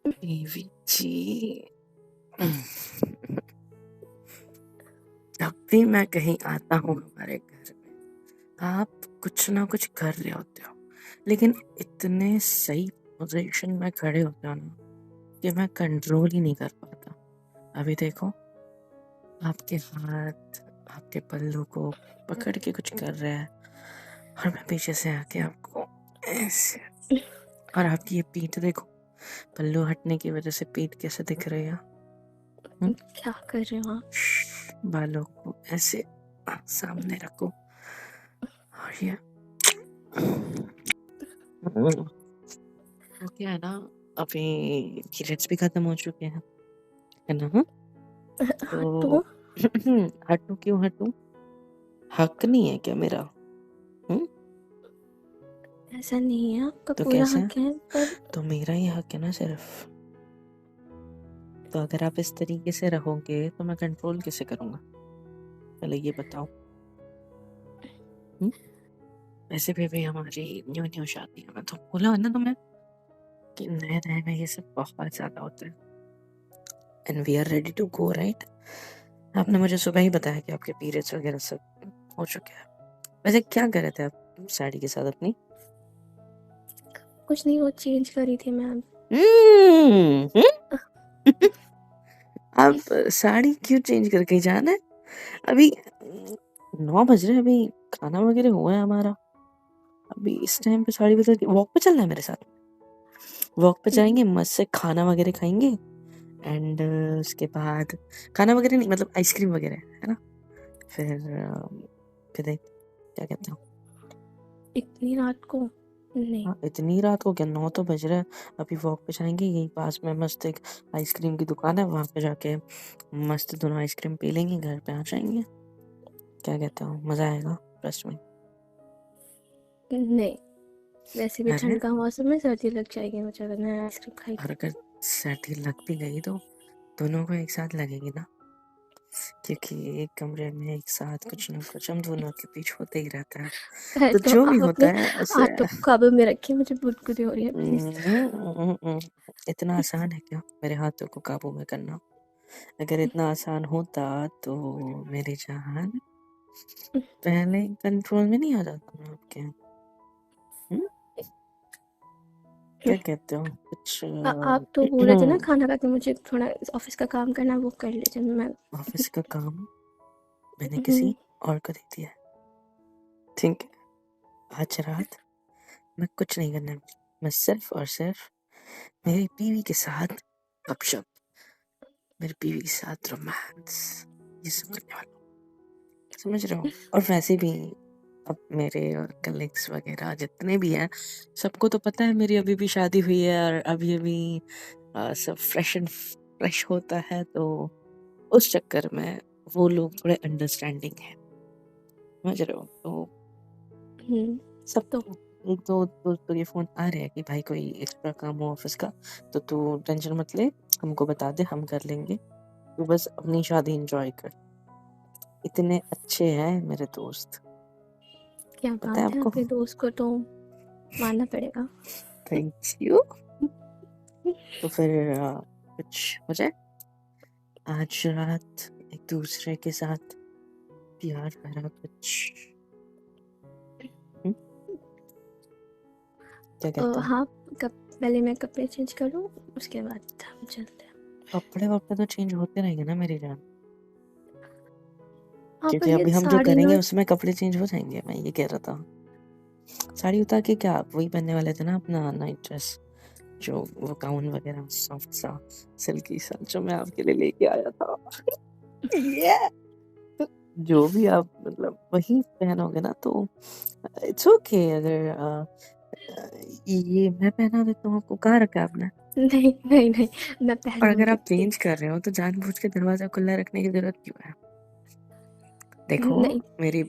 बीवी जी, जब भी मैं कहीं आता हूँ हमारे घर में, आप कुछ ना कुछ कर रहे होते हो, लेकिन इतने सही पोजीशन में खड़े होते हो ना कि मैं कंट्रोल ही नहीं कर पाता। अभी देखो, आपके हाथ आपके पल्लू को पकड़ के कुछ कर रहा है और मैं पीछे से आके आपको ऐसे, और आपकी ये पीठ देखो, पल्लू हटने की वजह से पीठ कैसे दिख रही है। क्या कर रहे हो आप? बालों को ऐसे सामने रखो और ये तो क्या है ना, अभी पीरियड्स भी खत्म हो चुके हैं, है ना? तो हटो। हटूं क्यों हटूं? हक नहीं है क्या मेरा? हम्म ऐसा नहीं है, आपका तो पूरा कैसे है? हक है, पर तो मेरा ही हक है ना सिर्फ। तो अगर आप इस तरीके से रहोगे तो मैं कंट्रोल कैसे करूंगा, पहले ये बताओ। हम्म? वैसे भी हमारी न्यू न्यू शादी है, मैं तो बोला है ना तुम्हें कि नए नए में ये सब बहुत ज्यादा होता है। And we are ready to go, right? आपने मुझे सुबह ही बताया कि आपके पीरियड्स वगैरह सब हो चुके हैं। वैसे क्या कर रहे थे आप साड़ी के साथ अपनी? कुछ नहीं, वो चेंज करी थी मैम। हम्म, आप साड़ी क्यों चेंज करके जाना है? अभी 9 बज रहे हैं, अभी खाना वगैरह हुआ है हमारा। अभी इस टाइम पे साड़ी बदल के वॉक पे चलना है मेरे साथ? वॉक पे जाएंगे, मस्त से खाना वगैरह खाएंगे एंड उसके बाद खाना वगैरह नहीं, मतलब आइसक्रीम वगैरह, है ना? फिर देख, क्या कहते हो? इतनी रात को नहीं। हाँ, इतनी रात को क्या, 9 तो बज रहे हैं। अभी वॉक पे जाएंगे, यही पास में मस्त एक आइसक्रीम की दुकान है, वहां पे जाके मस्त दोनों आइसक्रीम पी लेंगे, घर पे आ जाएंगे। क्या कहते हो, मजा आएगा ट्रस्ट में। नहीं, वैसे भी अरे, ठंड का मौसम में सर्दी लग जाएगी मुझे अगर मैं आइसक्रीम खाई और तो। अगर सर्दी लग भी गई तो दोनों को एक साथ लगेगी ना, क्योंकि एक कमरे में एक साथ कुछ ना कुछ हम दोनों के बीच होते ही रहता है। तो तो जो भी आप होता अपने है उसे हाथों को काबू में रखिए, मुझे गुदगुदी हो रही है प्लीज। इतना आसान है क्या मेरे हाथों को काबू में करना? अगर इतना आसान होता तो मेरी जान पहले कंट्रोल में नहीं आ जाता मैं आपके। क्या कहते हो कुछ? आप तो बोल रहे थे ना खाना खा के मुझे थोड़ा ऑफिस का काम करना, वो कर लीजिए। मैं ऑफिस का काम मैंने किसी और को दे दिया है, ठीक है? आज रात मैं कुछ नहीं करना है, मैं सिर्फ और सिर्फ मेरी बीवी के साथ गपशप, मेरी बीवी के साथ रोमांस, ये सब करने वाला हूँ, समझ रहे हो? और वैसे भी अब मेरे और कलीग्स वगैरह जितने भी हैं, सबको तो पता है मेरी अभी भी शादी हुई है और अभी अभी सब फ्रेश एंड फ्रेश होता है, तो उस चक्कर में वो लोग थोड़े अंडरस्टैंडिंग है, समझ रहे हो? तो सब तो एक दो दोस्तों के फोन आ रहे हैं कि भाई कोई एक्स्ट्रा काम हो ऑफिस का, तो तू टेंशन मत ले, हमको बता दे, हम कर लेंगे, तू बस अपनी शादी एंजॉय कर। इतने अच्छे हैं मेरे दोस्त, क्या पता है बात है, आपको? आपके दोस्त को तो मानना पड़ेगा। Thank you. तो फिर कुछ हो जाए आज रात एक दूसरे के साथ प्यार भरा कुछ। हम्म? क्या कहते हो? हाँ, कब पहले मैं कपड़े चेंज करूँ, उसके बाद हम चलते हैं। कपड़े वपड़े तो चेंज होते रहेंगे ना मेरी जान, हाँ, पर क्योंकि ये अभी हम जो साड़ी ना। करेंगे उसमें कपड़े चेंज हो जाएंगे, मैं ये कह रहा था। साड़ी उतार के क्या आप वही पहनने वाले थे ना, अपना नाइट ड्रेस, जो वो गाउन वगैरह सॉफ्ट सा सिल्की सा जो मैं आपके लिए लेके आया था। ये जो भी आप मतलब वही पहनोगे ना, तो इट्स ओके। अगर ये मैं पहना देता हूँ आपको, कहाँ रखा है आपने? नहीं नहीं नहीं, मैं और अगर पहनूंगी। आप चेंज कर रहे हो तो जानबूझ के दरवाजा खुला रखने की जरूरत क्यों है? देखो नहीं। मेरी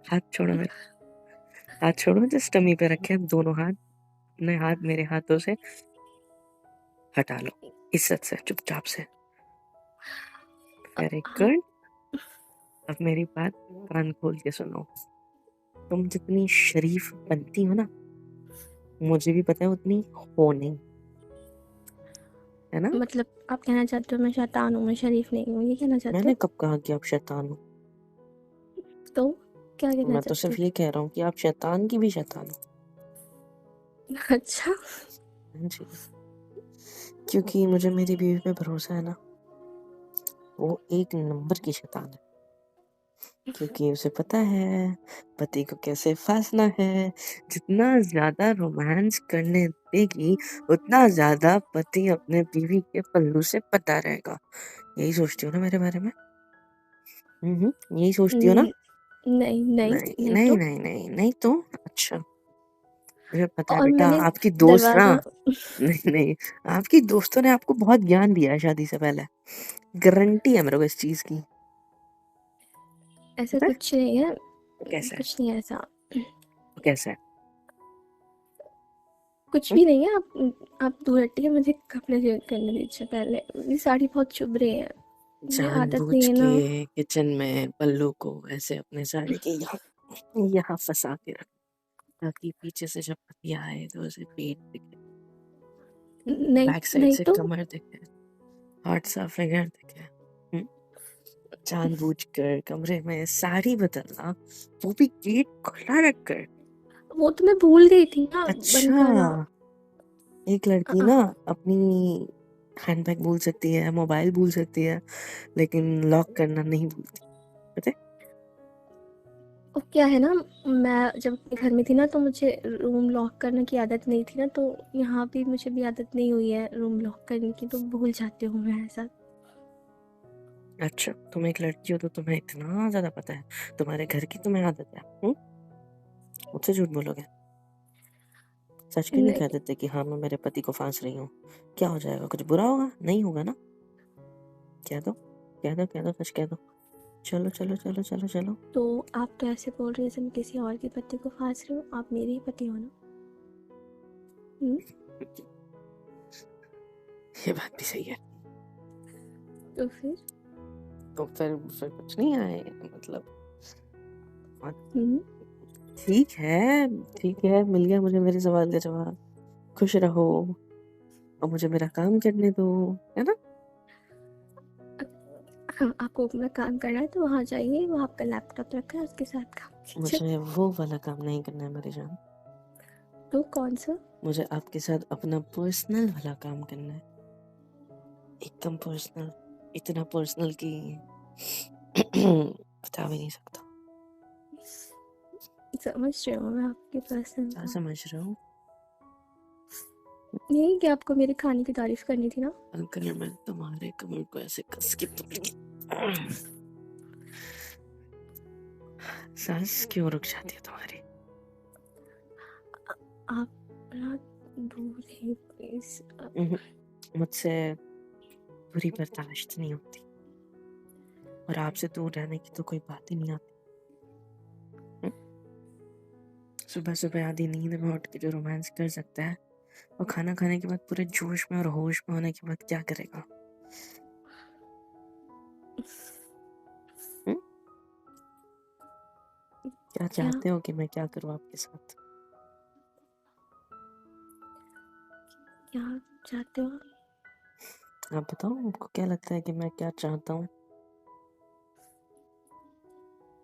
हाथ छोड़ो, मेरा हाथ छोड़ो, जस्ट टमी पे रखे दोनों हाथ, अपने हाथ मेरे हाथों से हटा लो, इज्जत से चुपचाप से। वेरी हाँ, गुड। अब मेरी बात कान खोल के सुनो, तुम जितनी शरीफ बनती हो ना, मुझे भी पता है उतनी हो नहीं, है ना? मतलब आप कहना चाहते हो मैं शैतान हूँ, मैं शरीफ नहीं हूँ, ये कहना चाहते मैंने हो? कब कहा कि आप शैतान हो? तो क्या कहना मैं तो चाहते सिर्फ ये कह रहा हूँ कि आप शैतान की भी शैतान हो। हो? अच्छा। हाँ जी, क्योंकि मुझे मेरी बीवी पे भरोसा है ना, वो एक नंबर की शैतान है। क्योंकि उसे पता है पति को कैसे फंसना है। जितना ज़्यादा रोमांस करने देगी, उतना ज़्यादा पति अपने बीवी के पल्लू से पता रहेगा। यही सोचती हो ना मेरे बारे में? यही सोचती हो ना? न- नहीं नहीं नहीं, नहीं नहीं, तो। नहीं, नहीं, नहीं तो? अच्छा, मुझे पता है और बेटा मैंने आपकी दोस्त ना दरवाजा नहीं, नहीं, आपकी दोस्तों ने आपको बहुत ज्ञान दिया है शादी से पहले। गारंटी है मेरे को इस चीज़ की। ऐसा पता है? कुछ नहीं है, वो कैसा है? कुछ नहीं है ऐसा, वो कैसा है? कुछ हुँ? भी नहीं है। आप दूर हटिए, मुझे कपड़े चेंज करने दीजिए पहले, मेरी साड़ी बहुत चुभ रही है, मुझे आदत जानबूझ नहीं है के ना। किचन में पल्लू को ऐसे अपने साड़ी के यहाँ फँसा के रख, ताकि पीछे से जब पति आए तो उसे पेट दिखे, नहीं बैक साइड नहीं से तो। कमर दिखे, हॉट सा फिगर दिखे। हुँ? जानबूझकर कमरे में साड़ी बदलना, वो भी गेट खुला रखकर। वो तो मैं भूल गई थी ना बंद अच्छा, करना। एक लड़की ना अपनी हैंडबैग भूल सकती है, मोबाइल भूल सकती है, लेकिन लॉक करना नहीं भूलती, पता है? वो क्या है ना, मैं जब अपने घर में थी ना तो मुझे रूम लॉक करने की आदत नहीं थी ना, तो यहाँ भी मुझे भी आदत नहीं हुई है रूम लॉक करने की, तो भूल जाती हूँ मैं ऐसा। अच्छा, तुम एक लड़की हो तो तुम्हें इतना ज़्यादा पता है, तुम्हारे घर की तुम्हें आदत है, मुझसे झूठ बोलोगे? सच क्यों नहीं कह नहीं देते कि हाँ, मैं मेरे पति को फाँस रही हूँ? क्या हो जाएगा? कुछ बुरा होगा? नहीं होगा ना? कह दो, कह दो, कह दो, सच कह दो। चलो, चलो, चलो, चलो, चलो। तो आप तो ऐसे बोल रहे हैं जैसे मैं किसी और के पति को फांस रही हूँ, आप मेरे ही पति हो ना। हम्म, ये बात भी सही है। तो फिर तो फिर कुछ नहीं आए मतलब हम्म, ठीक है, मिल गया मुझे मेरे सवाल का जवाब। खुश रहो और मुझे मेरा काम करने दो, है ना? हाँ, आपको अपना काम करना है तो वहाँ जाइए, वो आपका लैपटॉप रखा है उसके साथ काम कीजिए। मुझे वो वाला काम नहीं करना है मेरी जान। तो कौन सा? मुझे आपके साथ अपना पर्सनल वाला काम करना है। एकदम पर्सनल, इतना पर्सनल कि बता भी नहीं सकता। समझ रही हूँ मैं आपकी पर्सन क्या को। समझ रहे हो? यही कि आपको मेरे खाने की तारीफ करनी थी ना। अंकल मैं तुम्हारे कमर को ऐसे कस के पकड़ के सांस क्यों रुक जाती है तुम्हारी? आप ना दूर है प्लीज। उहुँ, मुझसे बुरी बर्दाश्त नहीं होती और आपसे दूर रहने की तो कोई बात ही नहीं आती। सुबह-सुबह आधी नींद में उठ के जो रोमांस कर सकता है, वो खाना खाने के बाद पूरे जोश में और होश में होने के बाद क्या करेगा? हुँ? क्या क्या चाहते हो कि मैं क्या करूँ आपके साथ? क्या चाहते हो? आप बताओ आपको क्या लगता है कि मैं क्या चाहता हूँ?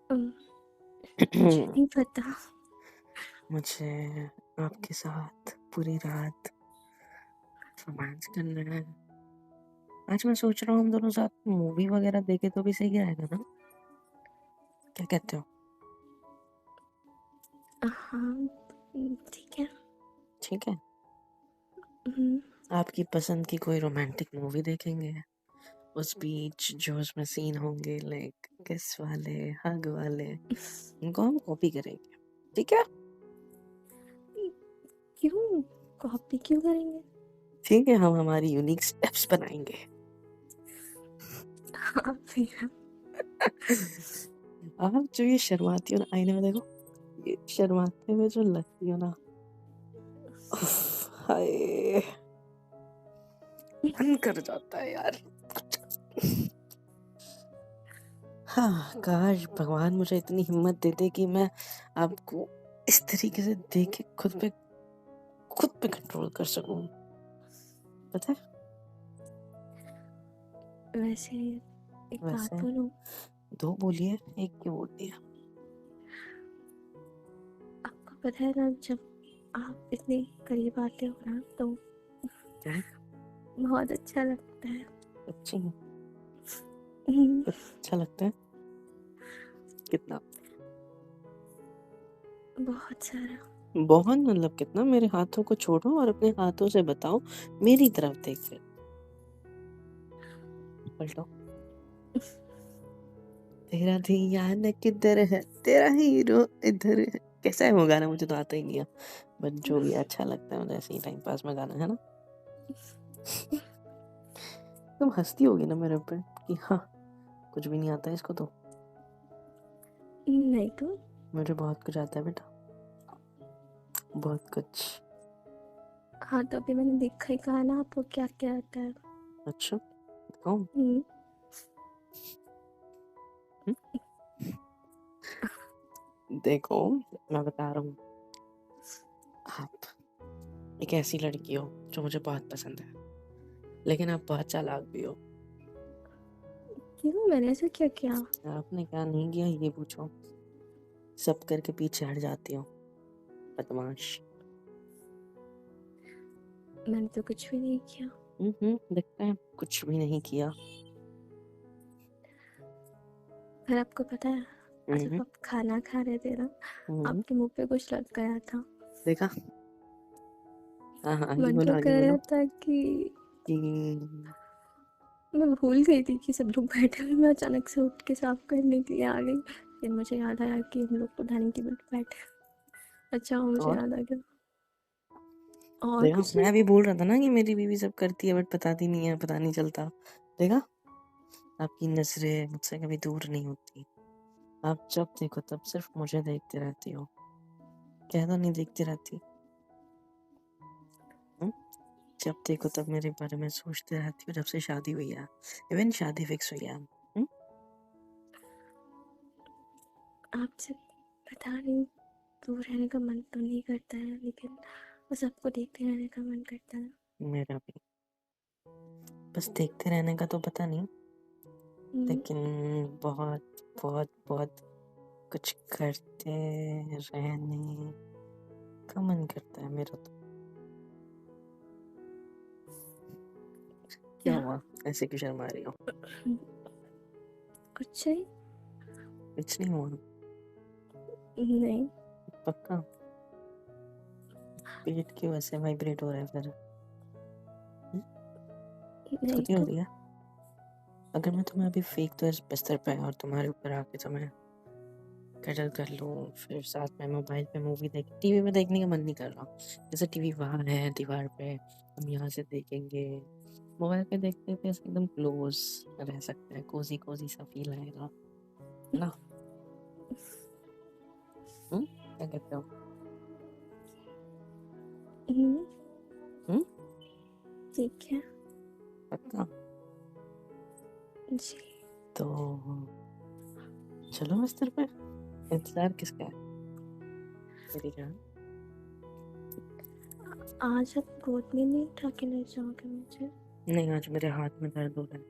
मुझे नहीं पता। मुझे आपके साथ पूरी रात रोमांस करना है। आज मैं सोच रहा हूँ हम दोनों साथ मूवी वगैरह देखें तो भी सही रहेगा ना? क्या कहते हो? हाँ, ठीक है। ठीक है? हम्म, आपकी पसंद की कोई रोमांटिक मूवी देखेंगे। उस बीच जो उसमें सीन होंगे लाइक किस वाले, हग वाले, उनको हम कॉपी करेंगे। ठीक है? क्यों कॉपी क्यों करेंगे? ठीक है, हम हमारी यूनिक स्टेप्स बनाएँगे। आप फिर आप जो ये शर्माती हो ना आईने में देखो, ये शर्माते हुए जो लगती हो ना, उफ़, हाय! मन कर जाता है यार। हाँ, काश भगवान मुझे इतनी हिम्मत दे दे कि मैं आपको इस तरीके से देख के खुद पे खुद पे कंट्रोल कर सकूं, पता है। वैसे एक बात वैसे बोलूं, 2 बोलिए, 1 क्यों बोल दिया? आपको पता है ना, जब आप इतने करीब आते हो ना तो बहुत अच्छा लगता है। सच्ची में? हम्म, अच्छा लगता है? कितना? बहुत सारा। बहुत मतलब कितना? मेरे हाथों को छोड़ो और अपने हाथों से बताओ, मेरी तरफ देख फिर। पलटो। तेरा धियान किधर है, तेरा हीरो इधर है। कैसा है वो गाना? मुझे तो आता ही नहीं है, बट जो भी अच्छा लगता है मुझे, ऐसे ही टाइम पास में गाना है ना। तुम हंसती होगी ना मेरे ऊपर कि हाँ कुछ भी नहीं आता है इसको तो। नहीं तो मुझे बहुत कुछ आता है बेटा, बहुत कुछ। हाँ, तो अभी मैंने देखा ही, कहा ना आपको क्या क्या आता है। अच्छा दिखाऊं? हम्म, देखो मैं बता रहा हूँ, आप एक ऐसी लड़की हो जो मुझे बहुत पसंद है, लेकिन आप बहुत चालाक भी हो। क्यों, मैंने ऐसा क्या किया? आपने क्या नहीं किया ये पूछो, सब करके पीछे हट जाती हो, बदमाश। मैंने तो कुछ भी नहीं किया। दिखता है कुछ भी नहीं किया। पर आपको पता है, जब हम्म आप खाना खा रहे थे ना, हम्म, आपके मुंह पे कुछ लग गया था। देखा? हाँ हाँ आगे मन बोलो, तो आगे कर बोलो। रहा था कि कि मैं भूल गई थी कि सब लोग बैठे हुए, मैं अचानक से उठ के साफ करने के लिए आ गई, फिर मुझे याद आया कि हम लोग तो डाइनिंग टेबल पे बैठे। अच्छा मुझे और याद आ गया। और देखा, कुछ नहीं। मैं भी बोल रहा था ना कि मेरी बीवी सब करती है बट बताती नहीं है, पता नहीं चलता। देखा, आपकी नजरें मुझसे कभी दूर नहीं होती। आप जब देखो तब सिर्फ मुझे देखते रहती हो, कह दो नहीं देखती रहती। हम्म? जब देखो तब मेरे बारे में सोचते रहती हो, जब से शादी हुई है, इवन शादी फिक्स हुई है। आपसे पता नहीं, दूर रहने का मन तो नहीं करता है, लेकिन बस आपको देखते रहने का मन करता है। मेरा भी, बस देखते रहने का तो पता नहीं, हम्म, लेकिन बहुत बहुत बहुत कुछ करते रहने का मन करता है मेरा तो। क्या क्या? हुआ, ऐसे क्यों शर्मा रही हो? कुछ नहीं। कुछ नहीं हुआ? नहीं। पक्का? पेट क्यों ऐसे वाइब्रेट हो रहा है फिर? नहीं खुद ही हो तो रही है? अगर मैं तुम्हें अभी फेंक दूं इस बिस्तर पे और तुम्हारे ऊपर आके तुम्हें कटल कर लूं, फिर साथ में मोबाइल पे मूवी देख, टीवी में देखने का मन नहीं कर रहा, जैसे टीवी वहां है दीवार पे, हम यहाँ से देखेंगे, मोबाइल पे देखते देखते ऐसे एकदम क्लोज रह सकते हैं, कोजी कोजी सा फील आएगा, है ना? क्या कहते हो? हम्म, हम्म? ठीक है पक्का? जी। तो चलो बिस्तर पे, इंतजार किसका है मेरी जान? आज आप गोद में नहीं उठा के ले जाओगे मुझे? नहीं, आज मेरे हाथ में दर्द हो रहा है।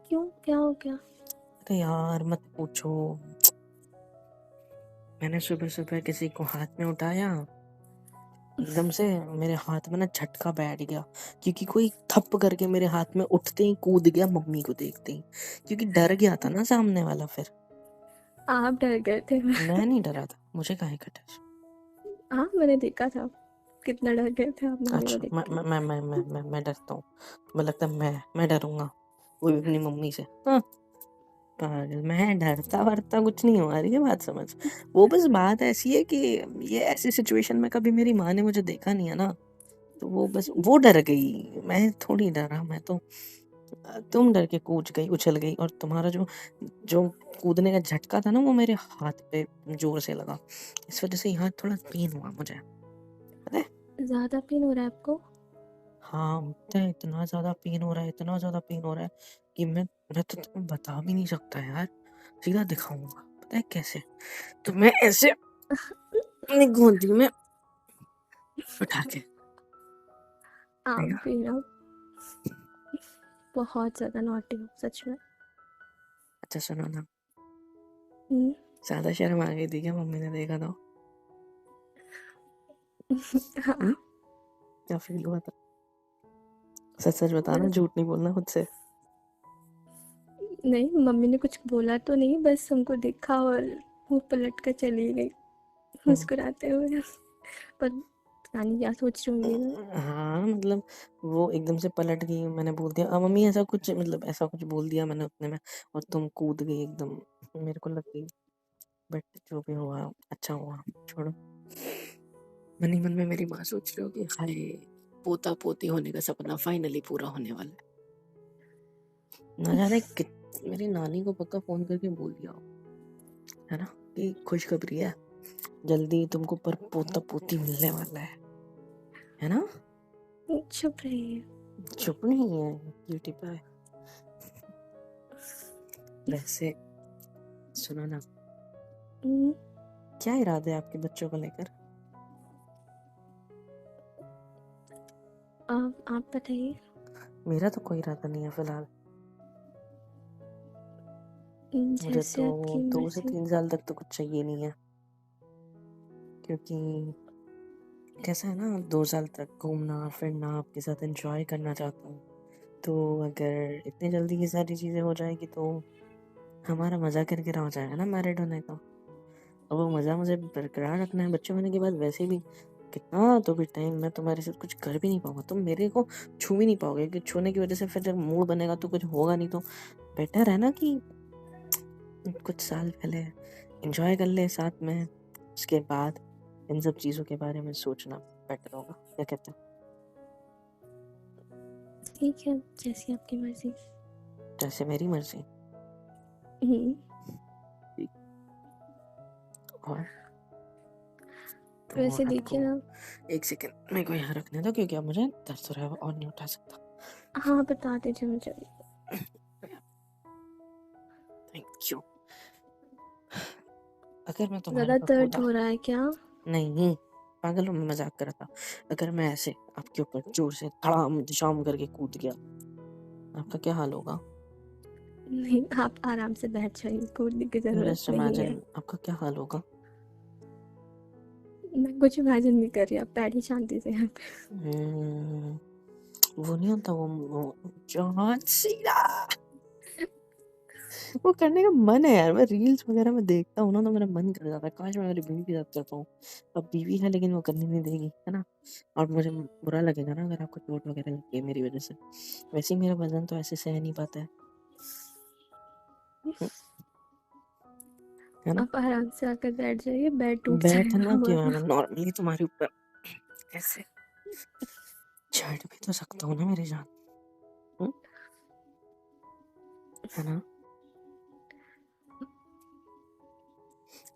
क्यों, क्या हो गया? अरे यार मत पूछो, मैंने सुबह सुबह किसी को हाथ में उठाया, एकदम से मेरे हाथ में ना झटका बैठ गया, क्योंकि कोई थप करके मेरे हाथ में उठते ही कूद गया मम्मी को देखते ही, क्योंकि डर गया था ना सामने वाला। फिर आप डर गए थे? मैं नहीं डरा था, मुझे काहे का डर? हाँ, मैंने देखा था कितना डर गए थे आप मम्मी को अच्छा, देख मैं के। मैं मैं मैं मैं मैं, मैं डरता हूँ? मुझे लगता है मैं डरूंगा, वो भी अपनी मम्मी से? हाँ, पागल, मैं डरता वरता कुछ नहीं हूँ, आ रही है बात समझ? वो बस बात ऐसी है कि ये ऐसी सिचुएशन में कभी मेरी माँ ने मुझे देखा नहीं है ना, तो वो बस वो डर गई, मैं थोड़ी डरा। मैं तो तुम डर के कूद गई, उछल गई, और तुम्हारा जो जो कूदने का झटका था ना वो मेरे हाथ पे जोर से लगा, इस वजह से यहाँ थोड़ा पेन हुआ मुझे, पता है? ज्यादा पेन हो रहा है आपको? हाँ पता है, इतना ज्यादा पेन हो रहा है, इतना ज्यादा पेन हो रहा है कि मैं तो तुम्हें बता भी नहीं सकता यार, सीधा दिखाऊंगा, पता है कैसे? तो मैं ऐसे अपनी गोदी में उठा के। आप देखा? भी ना बहुत ज़्यादा नॉटी हो सच में। अच्छा सुनो ना, हुँ। ज्यादा शर्म आ गई थी क्या मम्मी ने देखा तो? हाँ, क्या फील हुआ था? सच सच बताना, बस झूठ नहीं बोलना खुद से। नहीं, मम्मी ने कुछ बोला तो नहीं, बस हमको देखा और मुँह पलट कर चली गई हम्म। मुस्कुराते हुए। पर पता नहीं क्या सोच रही होंगी मैं। हाँ मतलब वो एकदम से पलट गई, मैंने बोल दिया मम्मी ऐसा कुछ, मतलब ऐसा कुछ बोल दिया मैंने उतने में, और तुम कूद गई एकदम, मेरे को लग गई। बट जो भी हुआ अच्छा हुआ, छोड़ो। मन ही मन में मेरी माँ सोच रही होगी, हाय पोता पोती होने का सपना फाइनली पूरा होने वाला है। ना जाने मेरी नानी को पक्का फोन करके बोल दिया हो, है ना, कि खुशखबरी है, जल्दी तुमको पर पोता पोती मिलने वाला है ना? चुप रहिए। चुप नहीं है, ब्यूटी पाए। वैसे सुनो ना, हुँ, क्या इरादे हैं आपके बच्चों को लेकर? आप बताइए। मेरा तो कोई इरादा नहीं है फिलहाल। मुझे जैसे तो आपकी 2 से मर्ज़ी। 3 साल तक तो कुछ चाहिए नहीं है, क्योंकि कैसा है ना, 2 साल तक घूमना फिरना आपके साथ एंजॉय करना चाहता हूँ। तो अगर इतनी जल्दी ये सारी चीजें हो जाएगी तो हमारा मजा किरकिरा हो जाएगा ना मैरिड होने का। और वो मजा मुझे बरकरार रखना है बच्चे होने के बाद। वैसे भी कितना तो भी टाइम मैं तुम्हारे साथ कुछ कर भी नहीं पाऊंगा, तुम मेरे को छू भी नहीं पाओगे, कि छूने की वजह से फिर जब मूड बनेगा तो कुछ होगा नहीं। तो बेटर है ना कि कुछ साल पहले एंजॉय कर ले साथ में, उसके बाद इन सब चीजों के बारे में सोचना बेटर होगा। क्या कहते हो? ठीक है, जैसी आपकी मर्ज़ी। जैसे मेरी मर्जी। हुँ, ठीक। और तो वैसे आपको देखिए ना। एक सेकंड मेरे को यहाँ रखने दो, क्योंकि अब मुझे दर्द हो रहा है और नहीं उठा सकता। हाँ, बता दीजिए मुझे। Thank you. अगर मैं तुम्हारे ज़्यादा पर दर्द कूदा, हो रहा है क्या? नहीं पागल हूँ मैं, मजाक कर रहा था। अगर मैं ऐसे आपके ऊपर जोर से धड़ाम धड़ाम करके कूद गया, आपका क्या हाल होगा? नहीं, आप आराम से बैठ जाइए, कूदने की ज़रूरत जस्ट नहीं है। इमेजिन आपका क्या हाल होगा। मैं कुछ इमेजिन नहीं कर रही, आप बैठिए शांति से यहाँ पे। वो नहीं होता वो जॉन सीना, वो करने का मन है यार। मैं रील्स वगैरह में देखता हूँ ना तो मेरा मन कर जाता है, काश मैं मेरी बीवी के साथ कर पाऊँ। अब बीवी है लेकिन वो करने नहीं देगी, है ना। और मुझे बुरा लगेगा ना अगर आपको चोट वगैरह लग गई मेरी वजह से। वैसे ही मेरा वजन तो ऐसे सह नहीं पाता है ना। आप आराम से आकर बैठ जाइए, बेड टूट जाएगा बैठना क्यों है, हमारा। मैं नॉर्मली तुम्हारे ऊपर ऐसे चढ़ भी तो सकता हूँ ना मेरी जान। हम्म, है ना।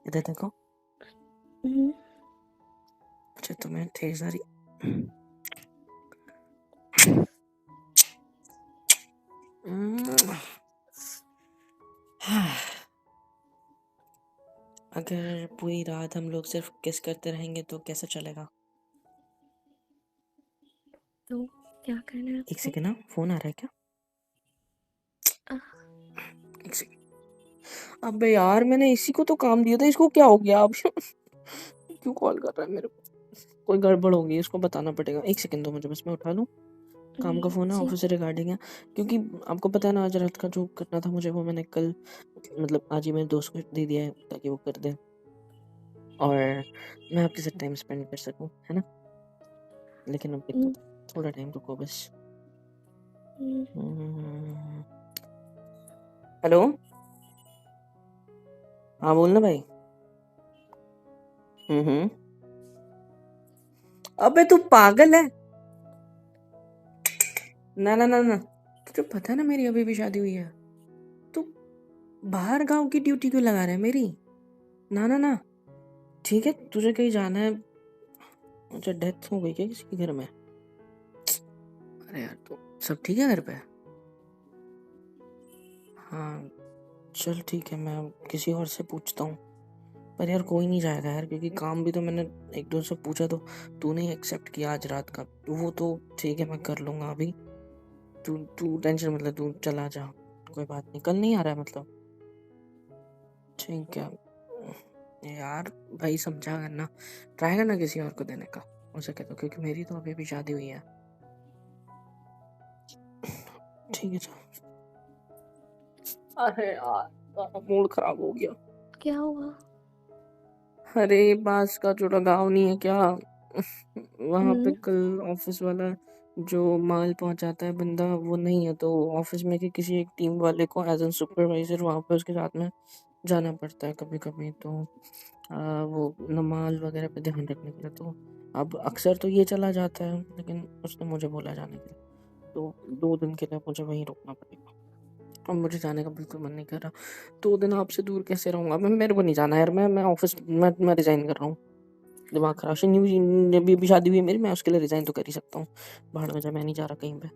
इधर देखो, हुँ, मुझे तुम्हें ढेर सारी अगर पूरी रात हम लोग सिर्फ किस करते रहेंगे तो कैसा चलेगा? तो क्या करना है एक आपको? सेकंड ना, फोन आ रहा है क्या? आह, एक सेकंड। अबे यार मैंने इसी को तो काम दिया था, इसको क्या हो गया अब? क्यों कॉल कर रहा है मेरे को? कोई गड़बड़ होगी, इसको बताना पड़ेगा। एक सेकंड दो मुझे, बस मैं उठा लूं। काम का फोन है, जी। ऑफिस से रिगार्डिंग है। क्योंकि आपको पता है ना, आज रात का जो करना था मुझे वो मैंने कल, मतलब आज ही मेरे दोस्त को दे दिया है ताकि वो कर दे, और मैं आपके साथ टाइम स्पेंड कर सकूं, है ना। लेकिन अब हुँ, दिक्कत है, थोड़ा टाइम रुको बस। हुँ, हेलो, हाँ बोलना भाई। हम्म। अबे तू पागल है? ना ना ना ना, तुझे पता है ना मेरी अभी भी शादी हुई है। तू बाहर गांव की ड्यूटी क्यों लगा रहा है मेरी? ना ना ना, ठीक है तुझे कहीं जाना है, मुझे डेथ हो गई क्या किसी के घर में? अरे यार तो सब ठीक है घर पे? हाँ चल ठीक है, मैं किसी और से पूछता हूँ, पर यार कोई नहीं जाएगा यार, क्योंकि काम भी तो मैंने एक दो से पूछा तो तूने ही एक्सेप्ट किया आज रात का। वो तो ठीक है, मैं कर लूंगा अभी। तू तू टेंशन मतलब, तू चला जा, कोई बात नहीं। कल नहीं आ रहा है मतलब? ठीक है यार, भाई समझा करना, ट्राई करना किसी और को देने का हो सके तो, क्योंकि मेरी तो अभी भी शादी हुई है। ठीक है चल। अरे यार मूड खराब हो गया। क्या हुआ? अरे बांस का जोड़ा गाँव नहीं है क्या, वहाँ पे कल ऑफिस वाला जो माल पहुंचाता है बंदा वो नहीं है, तो ऑफिस में के किसी एक टीम वाले को एज एन सुपरवाइजर वहाँ पे उसके साथ में जाना पड़ता है कभी कभी। तो वो न माल वगैरह पे ध्यान रखने के लिए, तो अब अक्सर तो ये चला जाता है, लेकिन उसने मुझे बोला जाने के लिए, तो 2 दिन के लिए मुझे वहीं रुकना पड़ेगा। अब मुझे जाने का बिल्कुल मन नहीं कर रहा। 2 दिन आपसे दूर कैसे रहूंगा मैं? मेरे को नहीं जाना यार, मैं ऑफिस मैं रिजाइन कर रहा हूँ। दिमाग खराब से नहीं, अभी अभी शादी हुई है मेरी, मैं उसके लिए रिजाइन तो कर ही सकता हूँ। बाहर में जा, मैं नहीं जा रहा कहीं पे।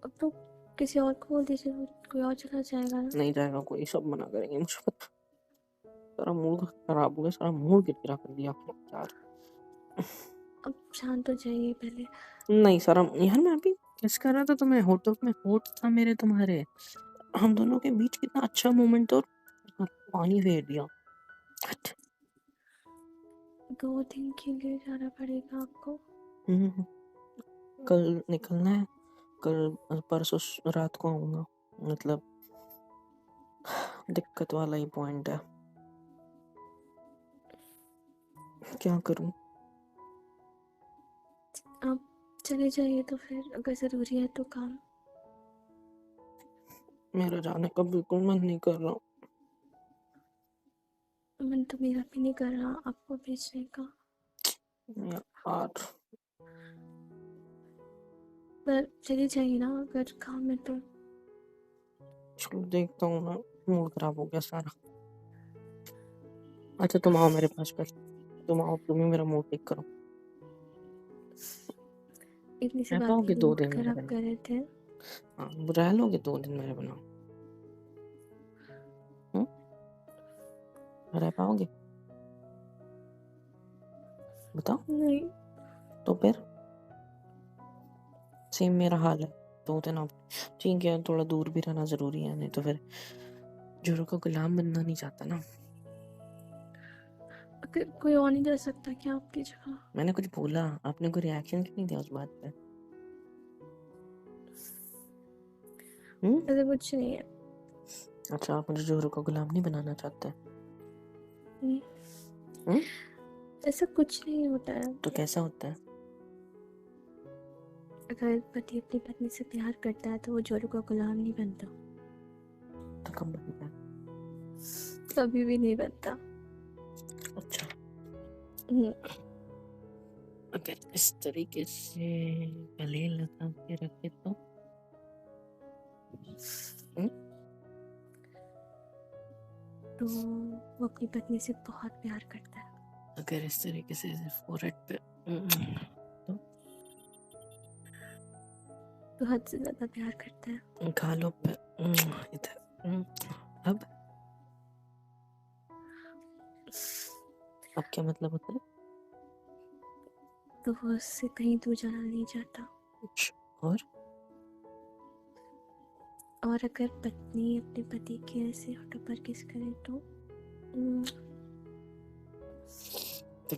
अब तो किसी और को बोल दीजिए, कोई और चला जाएगा ना। नहीं जाएगा कोई, सब मना करेंगे, मुझे पता। सारा मूड खराब हो गया, सारा मूड किरकिरा कर दिया आपने यार। अब शांत हो जाइए पहले। नहीं सारा यार, मैं अभी किस कर रहा था तो मैं होटल में, होट था मेरे तुम्हारे, हम दोनों के बीच कितना अच्छा मोमेंट था, और पानी फेर दिया। हट। 2 दिन के लिए जाना पड़ेगा आपको? कल निकलना है, कल परसों रात को आऊंगा, मतलब दिक्कत वाला ही पॉइंट है, क्या करूं? आप चले जाइए तो फिर, अगर ज़रूरी है तो काम। मेरा जाने का बिल्कुल मन नहीं कर रहा। मन तो मेरा भी नहीं कर रहा आपको भेजने का, यार पर चले जाइए ना अगर काम है तो। चलो देखता हूँ मैं, मूड खराब हो गया सारा। अच्छा तुम आओ मेरे पास पर, तुम आओ, तुम ही मेरा मूड ठीक करो। इतनी सी रह बात पाओगे के लिए 2 मूड दिन मेरे खराब बिना? कर रहे थे। हाँ रह लोगे 2 दिन मेरे बिना? रह पाओगे बताओ? नहीं। तो फिर सेम मेरा हाल है, 2 दिन आप। ठीक है थोड़ा दूर भी रहना जरूरी है, नहीं तो फिर जोरों का गुलाम बनना नहीं चाहता ना। अगर कोई और नहीं जा सकता क्या आपकी जगह? मैंने कुछ बोला, आपने कोई रिएक्शन क्यों नहीं दिया उस बात पे? ऐसा कुछ नहीं है। अच्छा आप मुझे जोरों का गुलाम नहीं बनाना चाहते? ऐसा कुछ नहीं होता है। तो कैसा होता है? अगर पति अपनी पत्नी से प्यार करता है तो वो जोरों का गुलाम नहीं बनता। तो कब बनता है? कभी भी नहीं बनता। अच्छा अगर इस तरीके से गले लगा के रखे तो वो अपनी पत्नी से बहुत प्यार करता है। अगर इस तरीके से फोरहेड पे तो हद से ज्यादा प्यार करता है। गालों पे इधर अब क्या मतलब होता है? तो वो उससे कहीं दूर जाना नहीं चाहता। और अगर पत्नी अपने पति के ऐसे होठों पर किस करे तो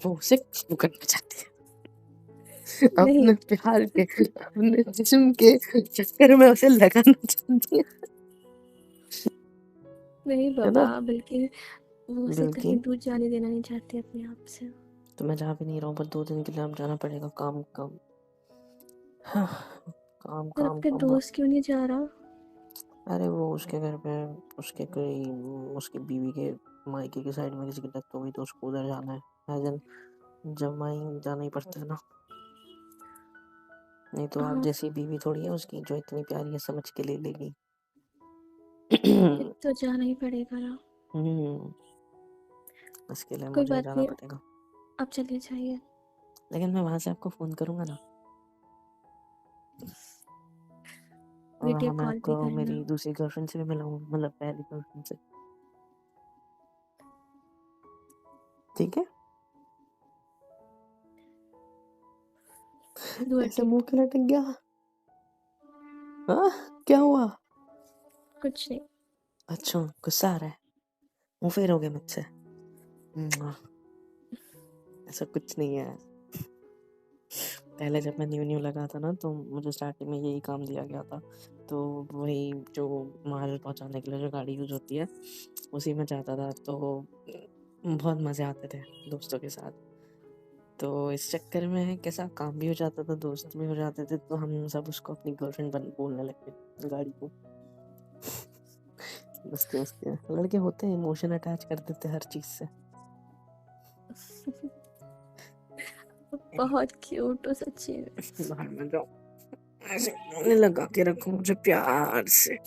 वो उसे काबू करना चाहती है, अपने प्यार के, अपने जिस्म के चक्कर में उसे लगाना चाहती है। नहीं बाबा, बल्कि वो उसे कहीं दूर जाने देना नहीं चाहती अपने आप से। तो मैं जा भी नहीं रहा हूँ, पर 2 दिन के लिए अब जाना पड़ेगा। काम काम काम पर काम आपके काम। दोस्त क्यों नहीं जा रहा? अरे वो उसके घर पे, उसके कोई, उसकी बीवी के मायके की साइड में किसी की डेथ हो गई, तो उसको उधर जाना है। एज एन जमाई जाना ही पड़ता है ना, नहीं तो आप जैसी बीवी थोड़ी है उसकी जो इतनी प्यारी है समझ के ले लेगी। तो जाना ही पड़ेगा ना। उसके लिए कोई मुझे बात जाना नहीं, पड़ेगा। आप चले जाइए। लेकिन मैं वहां से आपको फोन करूंगा ना, और वीडियो वहाँ मैं कॉल भी आपको करना। मेरी दूसरी गर्लफ्रेंड से भी मिलाऊंगा, मतलब पहली गर्लफ्रेंड से। ठीक है? डू ऐसे इट। मुँह क्यों लटक गया? हाँ? क्या हुआ? कुछ नहीं। अच्छा, गुस्सा आ रहा है? मुँह फेरोगे मुझसे? मुआ, ऐसा कुछ नहीं है। पहले जब मैं न्यू लगा था ना, तो मुझे स्टार्टिंग में यही काम दिया गया था। तो वही जो माल पहुँचाने के लिए जो गाड़ी यूज़ होती है, उसी में जाता था। तो बहुत मज़े आते थे दोस्तों के साथ। तो इस चक्कर में कैसा काम भी हो जाता था, दोस्त भी हो जाते थे, तो हम सब उसको अपनी गर्लफ्रेंड बोलने लगे गाड़ी को। मस्ती है। लड़के होते हैं, इमोशन अटैच कर देते हैं हर चीज़ से। बहुत क्यूट हो सच्ची में। बाहर में जाओ, ऐसे कोने लगा के रखो मुझे प्यार से।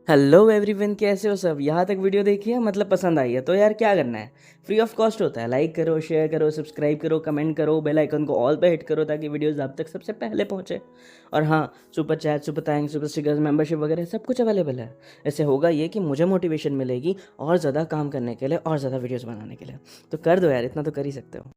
हेलो एवरीवन, कैसे हो सब? यहाँ तक वीडियो देखी है, मतलब पसंद आई है तो यार क्या करना है, फ्री ऑफ कॉस्ट होता है। लाइक करो, शेयर करो, सब्सक्राइब करो, कमेंट करो, बेल आइकन को ऑल पे हिट करो ताकि वीडियोस आप तक सबसे पहले पहुँचे। और हाँ, super chat, super thanks, super stickers, membership वगैरह सब कुछ अवेलेबल है। इससे होगा ये कि मुझे मोटिवेशन मिलेगी और ज़्यादा काम करने के लिए और ज़्यादा वीडियोज़ बनाने के लिए। तो कर दो यार, इतना तो कर ही सकते हो।